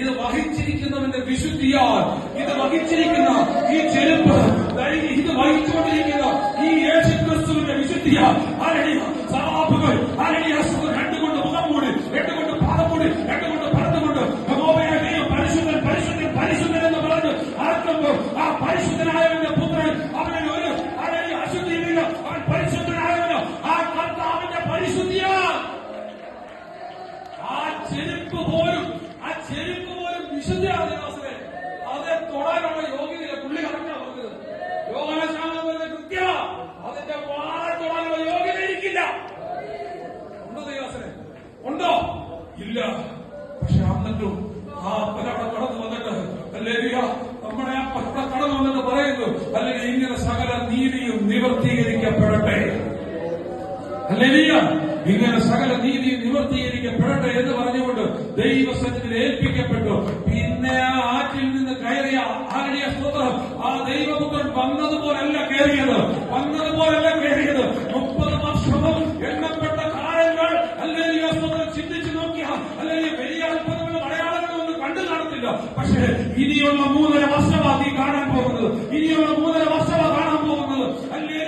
ഇത് വഹിച്ചിരിക്കുന്നവന്റെ വിശുദ്ധിയാൽ, ഇത് വഹിച്ചിരിക്കുന്ന ഈ ചെരുപ്പ്, ഇത് വഹിച്ചുകൊണ്ടിരിക്കുന്ന ഈ യേശുക്രിസ്തുവിന്റെ വിശുദ്ധിയാൽ സഹാബുകൾ രണ്ടുകൊണ്ട് മുഖം മൂടി, എട്ടുകൊണ്ട് പാദം മൂടി, എട്ടുകൊണ്ട് പറന്നുകൊണ്ട് പരിശുദ്ധൻ പരിശുദ്ധൻ പരിശുദ്ധൻ എന്ന് പറഞ്ഞ് ആർക്കുമ്പോൾ ആ പരിശുദ്ധനായവന്റെ പുത്രൻ അവന് ഒരു അശുദ്ധിയില്ല, അവൻ പരിശുദ്ധനായവന് ആ കർത്താവിന്റെ പരിശുദ്ധിയാ. ആ ചെരുപ്പ് പോലും വിശുദ്ധിയാണ്. അതെ തൊടാനുള്ള യോഗ്യതയില്ല. പുള്ളി കറക്റ്റാ പറഞ്ഞത്. യോഗാശാനം കൃത്യ അതിന്റെ വാഴ തൊടാനുള്ള യോഗ്യത എനിക്കില്ല. ഉണ്ടോ ദൈവാസനെ? ഉണ്ടോ? ഇല്ല. പക്ഷെ എന്നിട്ടും ആ പലവിടെ കടന്നു വന്നിട്ട് നമ്മുടെ ആ പലവിടെ കടന്നു വന്നിട്ട് പറയുന്നു, അല്ലെങ്കിൽ ഇങ്ങനെ സകല നീതിയും നിവർത്തീകരിക്കപ്പെടട്ടെ, ഇങ്ങനെ സകല നീതിയും നിവർത്തീകരിക്കപ്പെടട്ടെ എന്ന് പറഞ്ഞുകൊണ്ട് ദൈവസന്നിധിയിൽ ഏൽപ്പിക്കപ്പെട്ടു. പിന്നെ ആ ആറ്റിൽ നിന്ന് കയറിയ ആരുടെ സ്തോത്രം, ആ ദൈവപുത്രൻ വന്നതുപോലല്ല കയറിയത്. 30 വർഷവും എണ്ണപ്പെട്ട കാലങ്ങൾ അല്ലെങ്കിൽ സ്തോത്രം ചിന്തിച്ചു നോക്കിയാൽ അല്ലെങ്കിൽ വലിയ അത്ഭുതങ്ങളും അടയാളങ്ങളും ഒന്നും കണ്ടു കാണത്തില്ല. പക്ഷേ ഇനിയുള്ള 3.5 വർഷമാണ് നീ കാണാൻ പോകുന്നത്. ഇനിയുള്ള 3.5 വർഷമാണ് കാണാൻ പോകുന്നത്. അല്ലെങ്കിൽ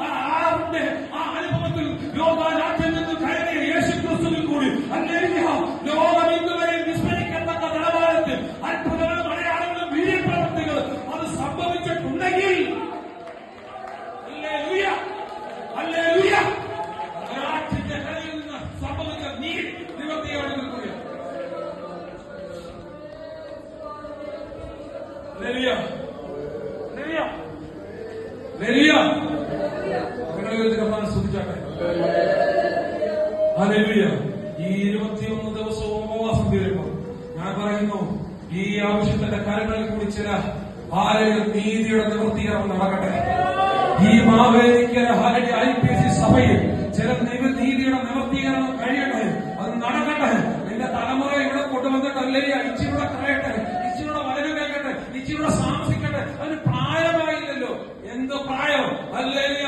ആ അനുഭവത്തിൽ ലോകാരാജ്യം നിന്ന് കയറിയ യേശുക്രിസ്തുവിൽ കൂടി ലോകം ഇന്നുവരെ വിസ്മരിക്കത്തക്ക നിലവാരത്തിൽ അത്ഭുതങ്ങളും അടയാളങ്ങളും വീര്യപ്രവർത്തികളും അത് സംഭവിച്ചിട്ടുണ്ടെങ്കിൽ രാജ്യത്തിന്റെ കരയിൽ നിന്ന് സംഭവിച്ച നിവർത്തിയോടെ നിൽക്കുക. സ്തുതിച്ചാട്ടെ. ഈ 21 ദിവസവും ഉപവാസം തീരുമ്പോൾ ഞാൻ പറയുന്നു, ഈ ആവശ്യത്തിന്റെ കാര്യങ്ങളിൽ കൂടി ചില ആരെങ്കിലും നീതിയുടെ നിവൃത്തീകരണം നടക്കട്ടെ. ഈ മാവേലിക്കര IPC സഭയിൽ ചില നീതിയുടെ നിവൃത്തീകരണം കഴിയട്ടെ, അത് നടക്കട്ടെ. നിന്റെ തലമുറ ഇവിടെ കൊണ്ടുവന്നിട്ട് അല്ലെങ്കിൽ ഇച്ചിരൂടെ കളയട്ടെ, ഇച്ചിരൂടെ വചനം കേൾക്കട്ടെ, ഇച്ചിരൂടെ താമസിക്കട്ടെ. അതിന് പ്രായമായില്ലല്ലോ. എന്ത് പ്രായം? അല്ലെങ്കിൽ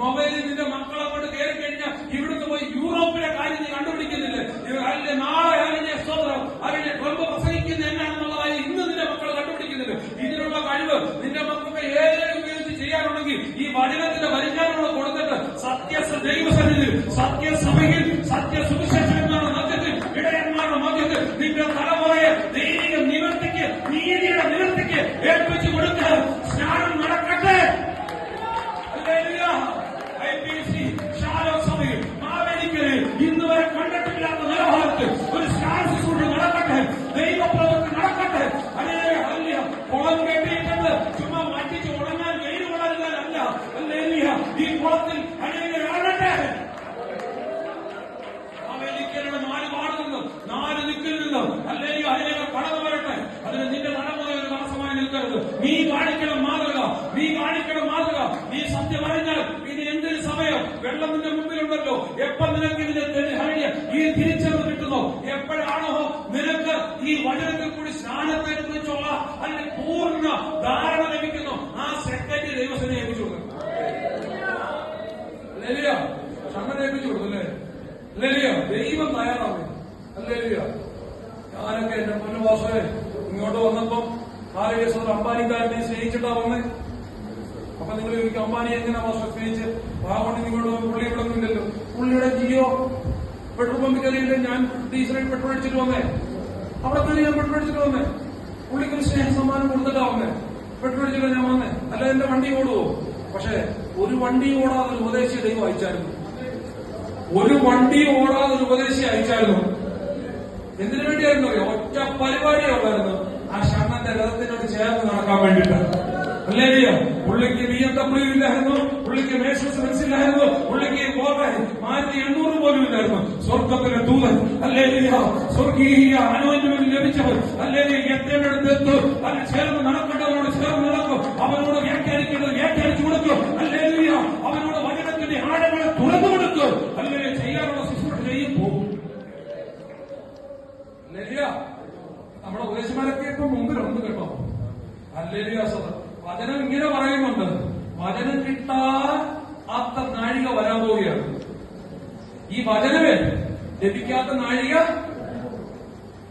മൊബൈലിൽ നിന്റെ മക്കളെ കൊണ്ട് കയറി കഴിഞ്ഞാൽ ഇവിടുന്ന് പോയി യൂറോപ്പിലെ കാര്യം നീ കണ്ടുപിടിക്കുന്നില്ലേ? അല്ലെ നാളെ അതിന്റെ സ്തോത്രം അതിന്റെ കൊമ്പ് പ്രസംഗിക്കുന്ന എന്നാണെന്നുള്ളതായി ഇന്ന് നിന്റെ മക്കൾ കണ്ടുപിടിക്കുന്നില്ല. ഇതിനുള്ള കഴിവ് നിന്റെ മക്കൾക്ക് ഏതെങ്കിലും ഉപയോഗിച്ച് ചെയ്യാനുണ്ടെങ്കിൽ ഈ വചനത്തിന്റെ പരിജ്ഞാനങ്ങൾ കൊടുത്തിട്ട് ദൈവസന്നിധിയിൽ സത്യസഭയിൽ സത്യസുവിശേഷന്മാരുടെ മധ്യത്തിൽ ഇടയന്മാരുടെ മധ്യത്തിൽ നിന്റെ തലമുറയെ ദൈവിക നിവർത്തിക്ക് നീതിയുടെ നിവർത്തിക്ക് ഏൽപ്പിച്ചു കൊടുത്ത് സ്നാനം നടക്കട്ടെ. IPC ശാലോ സഭയിൽ മാവേലിക്കരയിൽ ഇന്ന് വരെ കണ്ടിട്ടില്ലാത്ത നിലവാരത്തിൽ ഒരു സ്നാനം കൊണ്ട് നടക്കട്ടെ, ദൈവപ്രവൃത്തി നടക്കട്ടെ. കുളം കെട്ടിയിട്ടത് ചുമ്മാ മാറ്റിച്ച് ഉണങ്ങാൻ വെയിൽ വളരുന്നതല്ല. ഈ കുളത്തിൽ ആകട്ടെ. മാവേലിക്കരയുടെ 4 വാർഡിൽ നിന്നും 4 ദിക്കിൽ നിന്നും അല്ലെങ്കിൽ അതിലേക്ക് കടന്നു വരട്ടെ. അതിന് നിന്റെ നടമുറ ഒരു തടസ്സമായി നിൽക്കരുത്. നീ കാണിക്കണം മാതൃക, നീ സത്യം അറിഞ്ഞാൽ ഇനി എന്തൊരു സമയം വെള്ളം നിന്റെ മുമ്പിലുണ്ടല്ലോ. എപ്പോൾ നിനക്ക് ഇതിന്റെ ഈ തിരിച്ചറിവ് കിട്ടുന്നോ, എപ്പോഴാണോ നിനക്ക് ഈ വചനത്തിൽ കൂടി സ്നാനത്തെ കുറിച്ചുള്ള അതിന്റെ പൂർണ്ണ ധാരണ ലഭിക്കുന്നു, ആ സെക്കൻഡ് ദൈവസേനയെ ഏൽപ്പിച്ചു കൊടുക്കും. അങ്ങനെ ഏൽപ്പിച്ചു കൊടുക്കും അല്ലേ? ദൈവം തയ്യാറാവും. ഞാനൊക്കെ എന്റെ പൊന്നുവാസേ ഇങ്ങോട്ട് വന്നപ്പം അംബാനിക്കാരനെ സ്നേഹിച്ചിട്ടാ വന്നേ. അപ്പൊ നിങ്ങൾ ചോദിക്കും, അംബാനി എങ്ങനെ മാസ്റ്റർ സ്നേഹിച്ച്? പാവണ്ണി നിങ്ങളോട് പുള്ളി ഇവിടെ ഒന്നുമില്ലല്ലോ. പുള്ളിയുടെ ജിയോ പെട്രോൾ പമ്പിൽ കയറിയില്ല, ഞാൻ ഡീസലായിട്ട് പെട്രോൾ അടിച്ചിട്ട് വന്നേ. അവിടെ കയറി ഞാൻ പെട്രോൾ അടിച്ചിട്ട് വന്നേ. പുള്ളിക്കൊരു സ്നേഹ സമ്മാനം കൊടുത്തിട്ടാ വന്നേ. പെട്രോൾ അടിച്ചിട്ടാ ഞാൻ വന്നേ. അല്ല എന്റെ വണ്ടി ഓടുവോ? പക്ഷെ ഒരു വണ്ടി ഓടാതെ ഒരു ഉപദേശി ദൈവം അയച്ചായിരുന്നു. എന്തിനു വേണ്ടിയായിരുന്നു അറിയോ? ഒറ്റ പരിപാടിയേ ഉള്ളായിരുന്നു. ആ ഷണ്ണന്റെ രഥത്തിനോട് ചേർന്ന് നടക്കാൻ വേണ്ടിയിട്ട്. പുള്ളിക്ക് BMW ഇല്ലായിരുന്നു, പുള്ളിക്ക് മേഴ്സിഡീസ് ബെൻസ് ഇല്ലായിരുന്നു, പുള്ളിക്ക് മാറ്റി 800 പോലും ഇല്ലായിരുന്നു. സ്വർഗത്തിലെ ദൂതൻ സ്വർഗീയ അനോന്യം ലഭിച്ചവർ എത്തേണ്ടടുത്ത് അതിന് ചേർന്ന് നടക്കേണ്ടവരോട് ചേർന്ന് നടക്കും. അവനോട് വ്യാഖ്യാനിക്കേണ്ടത് വ്യാഖ്യാനിച്ചു കൊടുക്കും. അവനോട് വചനത്തിന്റെ ആഴങ്ങളെ തുറന്നു കൊടുക്കും. ചെയ്യാനുള്ള ശുശ്രൂഷ ചെയ്യും പോകും. നമ്മുടെ ഉപദേശമാരൊക്കെ ഇപ്പൊ മുമ്പിലുണ്ട് കേട്ടോ. വചനം ഇങ്ങനെ പറയുന്നുണ്ട്, വചനം കിട്ടാത്ത നാഴിക വരാൻ പോവുകയാണ്. ഈ വചനമേ ലഭിക്കാത്ത നാഴിക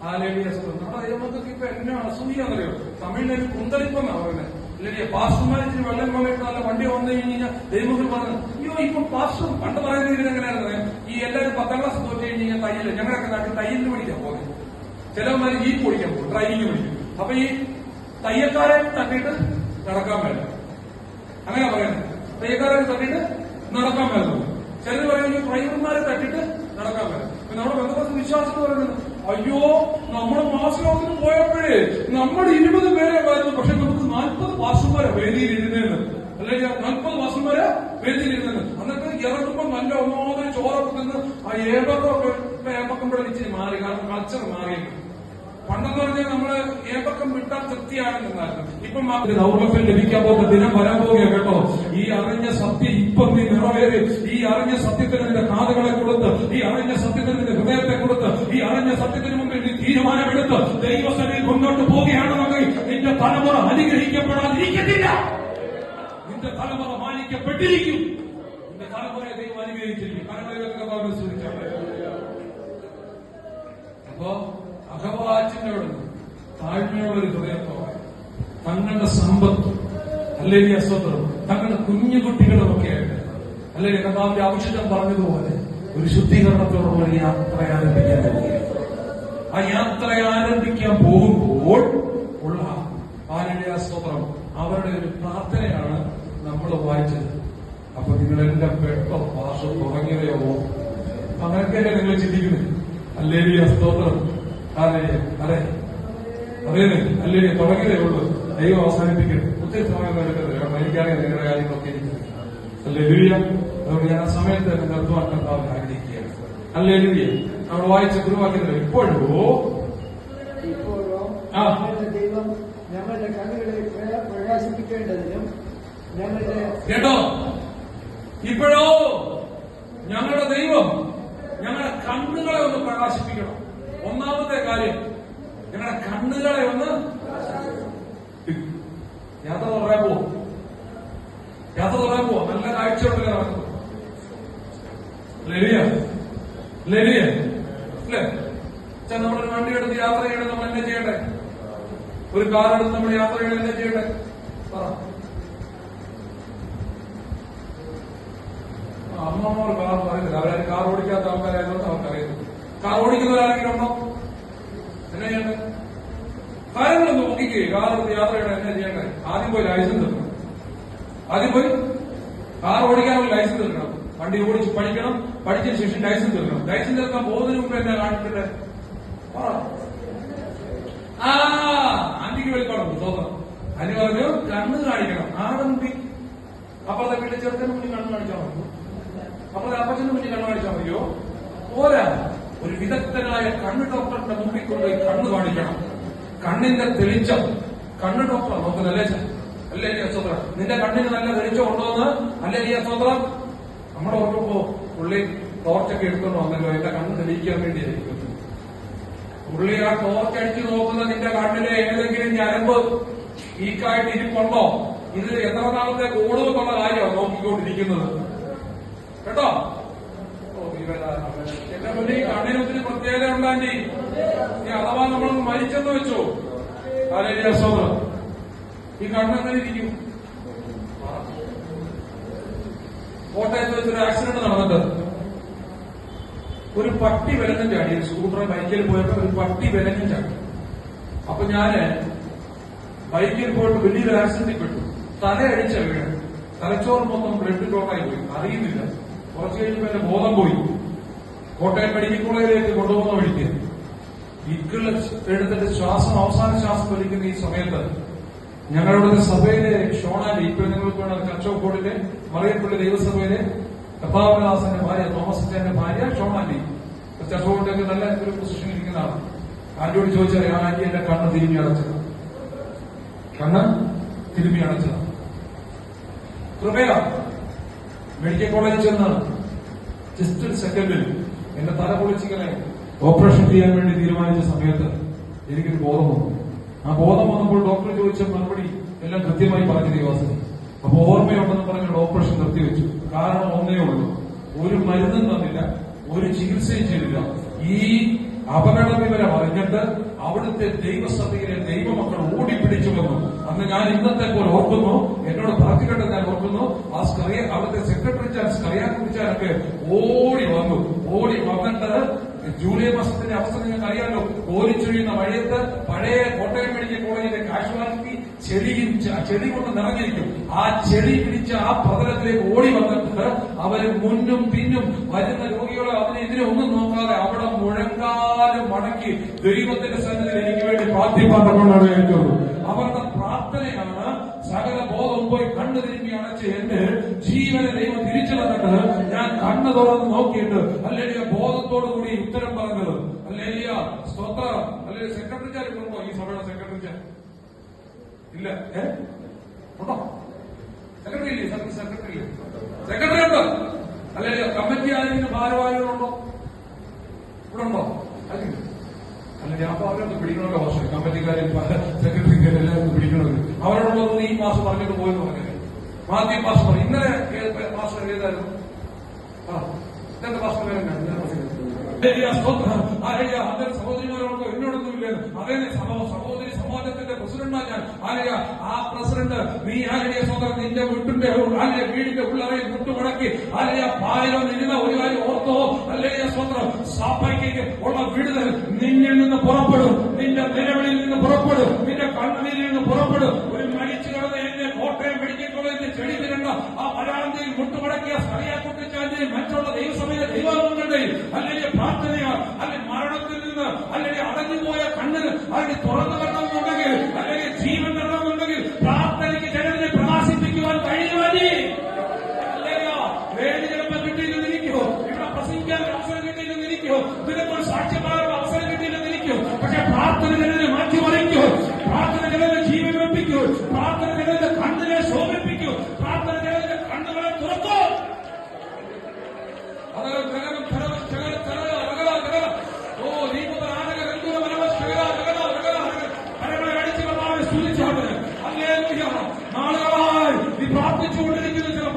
നമ്മുടെ ദൈവമക്കൾക്ക് ഇപ്പൊ എന്നെ അസൂയാന്നറിയോ? തമിഴിലൊരു കുന്തളിപ്പെന്നാ പറയുന്നത്. ഇല്ലേ, പാസ്റ്റർമാർ ഇച്ചിരി വെള്ളം കൊണ്ടിട്ട് നല്ല വണ്ടി വന്നു കഴിഞ്ഞാൽ ദൈവങ്ങൾ പറഞ്ഞു, അയ്യോ ഇപ്പൊ പാസ്റ്റർ പണ്ട് പറയുന്നത് ഇതിനെങ്ങനെയാണെന്ന് ഈ എല്ലാവരും 10ാം ക്ലാസ് തോറ്റു കഴിഞ്ഞാൽ തയ്യല്, ഞങ്ങളൊക്കെ നാട്ടിൽ തയ്യലിന് പഠിക്കാൻ പോകുന്നത്. ചിലവന്മാര് ജീപ്പ് പഠിക്കാൻ പോകും, ഡ്രൈവിംഗ് പഠിക്കും. അപ്പൊ ഈ തയ്യക്കാരെ തട്ടിയിട്ട് നടക്കാൻ വേണ്ട, അങ്ങനെ പറയുന്നത്. തയ്യക്കാരെ തട്ടിയിട്ട് നടക്കാൻ വേണ്ടത്. ചിലർ പറയുന്നത് ഡ്രൈവർമാരെ തട്ടിയിട്ട് നടക്കാൻ വേണ്ട. നമ്മുടെ ബന്ധപ്പെട്ട വിശ്വാസം പറയുന്നത്, അയ്യോ നമ്മുടെ മാസലോകത്തിന് പോയപ്പോഴേ നമ്മൾ 20 പേരെ വരുന്നു, പക്ഷെ നമുക്ക് 40 പാസ്റ്റർമാരെ വേദിയിലിരുന്നേന്ന്, അല്ലെങ്കിൽ 40 പാസ്റ്റർമാരെ വേദിയിലിരുന്നത്. എന്നിട്ട് ഇറങ്ങുമ്പോൾ നല്ല ഒന്നാമത് ചോറൊക്കെ നിന്ന് ആ ഏമ്പക്കം ഇവിടെ ഇച്ചിരി മാറി, കാരണം കൾച്ചർ മാറിയിട്ട്. പണ്ടെന്ന് പറഞ്ഞാൽ നമ്മള് ഏമ്പക്കം വിട്ടാൽ തൃപ്തിയാണ് നിന്നായിരുന്നു. ഇപ്പം ദൗർലഭ്യം ലഭിക്കാൻ പോകുന്ന ദിനം വരാൻ പോവുക കേട്ടോ. ഈ അറിഞ്ഞ സത്യം ഇപ്പം നീ നിറവേറി. ഈ അറിഞ്ഞ സത്യത്തിന് നിന്റെ കാതുകളെ കൊടുത്ത്, ഈ അറിഞ്ഞ സത്യത്തിന് നിന്റെ ഹൃദയത്തെ കൊടുത്ത്, ഈ അറിഞ്ഞ സത്യത്തിന് മുമ്പിൽ നീ തീരുമാനമെടുത്ത് ദൈവസഭയിൽ മുന്നോട്ട് പോവുകയാണെന്നെങ്കിൽ നിന്റെ തലമുറ അനുഗ്രഹിക്കപ്പെടാതിരിക്കത്തില്ല. നിന്റെ തലമുറ മാനിക്കപ്പെട്ടിരിക്കും. നിന്റെ തലമുറയെ ദൈവം അനുഗ്രഹിച്ചിരിക്കും. തലമുറയൊക്കെ ശ്രദ്ധിച്ചാൽ അപ്പോ അഹവാച്ചിനോട് താഴ്മയുള്ളൊരു ഹൃദയത്തോടെ തങ്ങളുടെ സമ്പത്ത് അല്ലെങ്കിൽ അസ്വത്രം തങ്ങളുടെ കുഞ്ഞുകുട്ടികളുമൊക്കെ ആയിട്ട് അല്ലെങ്കിൽ കർത്താവിന്റെ ആവശ്യം പറഞ്ഞതുപോലെ ഒരു ശുദ്ധീകരണത്തോടുള്ള യാത്ര ആരംഭിക്കാൻ പോവുകയാണ്. ആ യാത്ര ആരംഭിക്കാൻ പോകുമ്പോൾ ഉള്ള ആരുടെ സ്തോത്രം അവരുടെ ഒരു പ്രാർത്ഥനയാണ് നമ്മൾ വായിച്ചത്. അപ്പൊ നിങ്ങളെന്റെ പെട്ടോ ഭാഷ തുടങ്ങിയവയോ അങ്ങനെയൊക്കെയല്ലേ നിങ്ങൾ ചിന്തിക്കുന്നത്? അല്ലേലിയ സ്തോത്രം. അതെ അതെ അതെ അല്ലേ, തുടങ്ങിയതേ ഉള്ളൂ. ദൈവം അവസാനിപ്പിക്കരുത്. ഒത്തിരി സമയം എടുക്കരുത്. കാരണം എനിക്കാണെങ്കിൽ നിങ്ങളുടെ കാര്യങ്ങളൊക്കെ ഇരിക്കുന്നത്. അല്ലേ ലുയ്യ. അതുകൊണ്ട് ഞാൻ ആ സമയത്ത് തന്നെ നിർത്തുവാൻ കർത്താവിനെ ആഗ്രഹിക്കുകയാണ്. അല്ലേ ലുയ്യ. നമ്മൾ വായിച്ച കുറുവാക്യത്തിൽ ഇപ്പോഴോ ദൈവം ഞങ്ങളുടെ കണ്ണുകളെ പ്രകാശിപ്പിക്കേണ്ടതിനും കേട്ടോ, ഇപ്പോഴോ ഞങ്ങളുടെ ദൈവം ഞങ്ങളുടെ കണ്ണുകളെ ഒന്ന് പ്രകാശിപ്പിക്കണം. ഒന്നാമത്തെ കാര്യം ഞങ്ങളുടെ കണ്ണുകളെ ഒന്ന് യാത്ര തുടരാൻ പോവും. യാത്ര തുടരാൻ പോവാം. നല്ല കാഴ്ചയുണ്ടല്ലേ നടക്കുന്നത്. ലരിയ ലരിയ അല്ലേ? നമ്മളൊരു വണ്ടി എടുത്ത് യാത്ര ചെയ്യണേ, നമ്മൾ എന്താ ചെയ്യണ്ടേ? ഒരു കാർ എടുത്ത് നമ്മൾ യാത്ര ചെയ്യണേ, എന്താ ചെയ്യണ്ടേ? പറ. അമ്മമാർ കാർ പറയുന്നില്ല. അവരാരും കാർ ഓടിക്കാത്ത ആൾക്കാരായതുകൊണ്ട് അവർക്കറിയുന്നു. കാർ ഓടിക്കുന്നവരാരെങ്കിലും ഉണ്ടോ? എന്നാ ചെയ്യണ്ടേ? കാര്യങ്ങളൊന്ന് നോക്കിക്കേ. കാർ എടുത്ത് യാത്ര ചെയ്യണം, എന്നാ ചെയ്യണ്ടേ? ആദ്യം പോയി ലൈസൻസ് എടുക്കണം. ആദ്യം പോയി കാർ ഓടിക്കാനുള്ള ലൈസൻസ് എടുക്കണം. വണ്ടി ഓടിച്ച് പഠിക്കണം. പഠിച്ചതിന് ശേഷം ലൈസൻസ് എടുക്കണം. ലൈസൻസ് എടുക്കാൻ പോകുന്നതിന് മുമ്പ് എന്നാ കാണിക്കണ്ടേ? ആന്റിക്ക് വിളിക്കണം. തോന്നണം. അനി പറഞ്ഞു കണ്ണ് കാണിക്കണം. ആടെ മുമ്പിൽ അപ്പുറത്തെ വീട്ടിൽ ചെറുക്കന് മുന്നിൽ കണ്ണ് കാണിച്ചാൽ മതി. അപ്പുറത്തെ അപ്പച്ചന്റെ മുന്നിൽ കണ്ണ് കാണിച്ചാൽ മതിയോ? പോരാ. ഒരു വിദഗ്ധനായ കണ്ണ് ഡോക്ടറിന്റെ മുമ്പിൽ കൊണ്ടുപോയി കണ്ണ് കാണിക്കണം. കണ്ണിന്റെ തെളിച്ചം കണ്ണ് ഡോക്ടർ നോക്കുന്നല്ലേ? അല്ലേ ഈ അസ്വത്രം? നിന്റെ കണ്ണിന് നല്ല തെളിച്ചം ഉണ്ടോന്ന് അല്ലേ ഈ അസ്വത്രം? നമ്മുടെ ഓർമ്മപ്പോ പുള്ളി ടോർച്ചൊക്കെ എടുത്തോണ്ട് വന്നല്ലോ, എന്റെ കണ്ണ് തെളിയിക്കാൻ വേണ്ടിയായിരിക്കും. പുള്ളി ആ ടോർച്ച് അടിച്ചു നോക്കുന്ന നിന്റെ കണ്ണിലെ ഏതെങ്കിലും ഞരമ്പ് വീക്കായിട്ട് ഇരിപ്പുണ്ടോ, ഇത് എത്ര നാളത്തെ ഓടുമെന്നുള്ള കാര്യമാണ് നോക്കിക്കൊണ്ടിരിക്കുന്നത് കേട്ടോ. എന്റെ മുന്നിൽ ഈ കണ്ണിന് ഒത്തിരി പ്രത്യേകത ഉണ്ടാണ്ടി. അഥവാ നമ്മളൊന്ന് മരിച്ചെന്ന് വെച്ചോ, അല്ലെങ്കിൽ അസ്വതന്ത്രം, ഈ കണ്ണെങ്ങനെ ഇരിക്കും? കോട്ടയത്ത് വെച്ചൊരു ആക്സിഡന്റ് നടന്നിട്ട് ഒരു പട്ടി വിലങ്ങും ചാടി. സ്കൂട്ടർ ബൈക്കിൽ പോയപ്പോ ഒരു പട്ടി വിലങ്ങും ചാടി. അപ്പൊ ഞാന് ബൈക്കിൽ പോയിട്ട് വലിയൊരു ആക്സിഡന്റിൽ പെട്ടു. തലയടിച്ച വീട്, തലച്ചോറ് മൊത്തം ബ്ലഡ് ക്ലോട്ടായി പോയി. അറിയുന്നില്ല. കുറച്ച് കഴിഞ്ഞപ്പോ എന്റെ ബോധം പോയി. കോട്ടയം മെഡിക്കൽ കോളേജിലേക്ക് കൊണ്ടുപോകുന്ന വഴിക്ക് ഇക്കിള് എടുത്തിട്ട് അവസാന ശ്വാസം വലിക്കുന്ന ഈ സമയത്ത് ഞങ്ങളുടെ സഭയിലെ ഷോണാലി, ഇപ്പൊ നിങ്ങൾക്ക് വേണം കച്ചവക്കോടിലെ മറിയപ്പള്ളി ദൈവസഭയിലെ കർത്താവദാസന്റെ ഭാര്യ, തോമസ് അച്ഛന്റെ ഭാര്യ ഷോണാലി, ചർച്ചോട്ടൊക്കെ നല്ല ഒരു പൊസിഷനിൽ ഇരിക്കുന്നതാണ്. ആന്റിയോട് ചോദിച്ചാൽ ആന്റി എന്റെ കണ്ണ് തിരുമ്മി അടച്ചത്, കണ്ണ് തിരുമ്മി അടച്ചതാണ്. കൃപയാ. മെഡിക്കൽ കോളേജിൽ ചെന്നാണ് ജസ്റ്റ് ഒരു സെക്കൻഡിൽ എന്റെ തല പൊളിച്ചിങ്ങനെ ഓപ്പറേഷൻ ചെയ്യാൻ വേണ്ടി തീരുമാനിച്ച സമയത്ത് എനിക്കൊരു ബോധം വന്നു. ആ ബോധം വന്നപ്പോൾ ഡോക്ടർ ചോദിച്ച മറുപടി എല്ലാം കൃത്യമായി പറഞ്ഞു ദൈവാസനം. അപ്പൊ ഓർമ്മയുണ്ടെന്ന് പറഞ്ഞുകൊണ്ട് ഓപ്പറേഷൻ നിർത്തിവെച്ചു. കാരണം ഒന്നേ ഉള്ളൂ, ഒരു മരുന്നും തന്നില്ല, ഒരു ചികിത്സയും ചെയ്തില്ല. ഈ അപകട വിവരം അറിഞ്ഞിട്ട് അവിടുത്തെ ദൈവസഭയിലെ ദൈവമക്കൾ ഓടിപ്പിടിച്ചു വന്നു. അന്ന് ഞാൻ ഇന്നത്തെ പോലെ ഓർക്കുന്നു, എന്നോട് പറഞ്ഞിട്ട് ഞാൻ ഓർക്കുന്നു, ആ അവിടുത്തെ സെക്രട്ടറി ചാൻസ് സ്കറിയാക്കുറിച്ചാനൊക്കെ ഓടി വന്നിട്ട് ജൂലൈ മാസത്തിന്റെ അവസ്ഥ നിങ്ങൾക്ക് അറിയാമല്ലോ. കോരിച്ചൊഴിയുന്ന മഴയത്ത് പഴയ കോട്ടയം മെഡിക്കൽ കോളേജിന്റെ കാഷ്വാലിറ്റി ചെളി കൊണ്ട് നിറഞ്ഞിരിക്കും. ആ ചെളി പിടിച്ച ആ പ്രതലത്തിലേക്ക് ഓടി വന്നിട്ട് അവര് മുന്നും പിന്നും വരുന്ന രോഗികളെ ഇതിനെ ഒന്നും നോക്കാതെ അവിടെ മുഴങ്കാലും മടക്കി ദൈവത്തിന്റെ സന്നിധിയിൽ എനിക്ക് വേണ്ടി പ്രാർത്ഥിപ്പാട്ടൊണ്ടാണ് ഏറ്റവും. അവരുടെ പ്രാർത്ഥനയാണ് സകല ബോധം പോയി കണ്ണു തിരുമ്പി അടച്ച് എന്റെ ജീവനെ ദൈവം തിരിച്ചു തന്നിട്ട് ഞാൻ കണ്ണ് തുറന്ന് നോക്കിയിട്ട് അല്ലെങ്കിൽ ബോധത്തോടു കൂടി ഉത്തരം പറഞ്ഞത്. അല്ലെങ്കിൽ സ്തോത്രം. അല്ലെങ്കിൽ സെക്രട്ടറി ഉണ്ടോ ഈ സഭയുടെ സെക്രട്ടറി ഇല്ല? ഉണ്ടോ? സെക്രട്ടറി ഇല്ലേ? സെക്രട്ടറി ഉണ്ടോ? അല്ലെങ്കിൽ കമ്മിറ്റി ആരെങ്കിലും ഭാരവാഹികളുണ്ടോ? ഇവിടെ ഉണ്ടോ? അല്ലെങ്കിൽ അപ്പൊ അവരൊക്കെ പിടിക്കണമല്ലോ. പക്ഷേ കമ്മിറ്റിക്കാരും സെക്രട്ടറിക്കാരും എല്ലാവരും പിടിക്കണമല്ലോ. അവരോടുള്ളത് ഈ മാസം പറഞ്ഞിട്ട് പോയെന്ന് പറഞ്ഞത് മാത്യു മാസം പറഞ്ഞു. ഇന്നലെ മാസം ഏതായിരുന്നു? ഇന്നത്തെ മാസം സഹോദരിമാരോടൊക്കെ എന്നോടൊന്നുമില്ല. അതേ സഹോദരി സമാജത്തിന്റെ പ്രസിഡന്റാണ് ഞാൻ. ആ പ്രസിഡന്റ് നീ സ്വന്തം നിന്റെ വീടിന്റെ പിള്ളേരെ മുട്ടുമടക്കി പാലോ നിന്ന ഒരു കാര്യം ഓർത്തോ. സ്വന്തം സാപ്പയ്ക്ക് ഉള്ള വിടുതൽ നിന്നിൽ നിന്ന് പുറപ്പെടും, നിന്റെ നിലവിളിയിൽ നിന്ന് പുറപ്പെടും, നിന്റെ കണ്ണുനീരിൽ നിന്ന് പുറപ്പെടും. ഒരു മരിച്ചു കിടന്ന എന്നെ കോട്ടയം മെഡിക്കൽ കോളേജിന്റെ ചെടി തിരണ്ട ആ മലയാളത്തിൽ മുട്ടുമടക്കിയ സ്കറിയാക്കുറിച്ചാന്റെയും മറ്റുള്ള ദൈവസഭയിലെ ദൈവാംഗങ്ങളുടെയും അല്ലെങ്കിൽ പ്രാർത്ഥനയോ അല്ലെങ്കിൽ മരണത്തിൽ നിന്ന് അല്ലെങ്കിൽ അടഞ്ഞുപോയ കണ്ണിന് അല്ലെങ്കിൽ തുറന്നു വരണമെന്നുണ്ടെങ്കിൽ അല്ലെങ്കിൽ ജീവൻ തരണമെന്നുണ്ടെങ്കിൽ പ്രാർത്ഥനയ്ക്ക് ജനത്തിനെ പ്രകാശിപ്പിക്കുവാൻ കഴിയുമതി. അല്ലയോ വേദി ചിലപ്പോൾ കിട്ടിയില്ലെന്നിരിക്കുമോ, ഇവിടെ പ്രസംഗിക്കാൻ അവസരം കിട്ടിയില്ലെന്നിരിക്കുമോ, ഇതിനൊരു സാക്ഷ്യം പറയാനുള്ള അവസരം കിട്ടിയില്ലെന്നിരിക്കും. പക്ഷെ പ്രാർത്ഥന ജനത്തെ മാറ്റിമറിക്കൂ, പ്രാർത്ഥന ജനത്തെ ജീവൻ വെപ്പിക്കൂ, പ്രാർത്ഥന ജനത്തെ കണ്ണിനെ ശോഭിപ്പിക്കൂ, പ്രാർത്ഥന ജനത്തെ കണ്ണുകളെ തുറക്കൂ. നാളുകളായി നീ പ്രാർത്ഥിച്ചുകൊണ്ടിരിക്കുന്ന ചില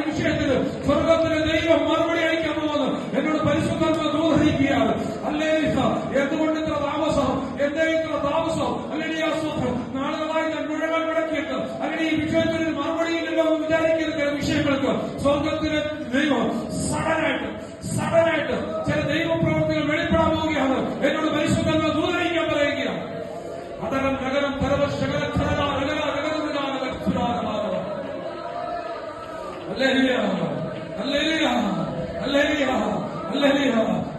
വിഷയത്തിൽ സ്വർഗത്തിലെ ദൈവം മറുപടി അയക്കാൻ പോകുന്നു. എന്നോട് പരിശുദ്ധാത്മ ദൂതരിക്കുകയാണ്. അല്ലേ എന്തുകൊണ്ട് ഇത്ര താമസം? എന്തേ ഇത്ര താമസം? അല്ലെങ്കിൽ നാളുകളായി ഞാൻ മുഴുവൻ മുടക്കിയിട്ട് അല്ലെങ്കിൽ ഈ വിഷയത്തിൽ മറുപടി ഇല്ലല്ലോ വിചാരിക്കുന്ന ചില വിഷയങ്ങൾക്ക് സ്വർഗത്തിലെ ദൈവം സഡനായിട്ട് ചില ദൈവപ്രവർത്തികൾ വെളിപ്പെടാൻ പോവുകയാണ്. എന്നോട് പരിശുദ്ധാത്മ ദൂതരിക്കാൻ പറയുകയാണ്. അതരം നഗരം തരവ ശകല Hallelujah.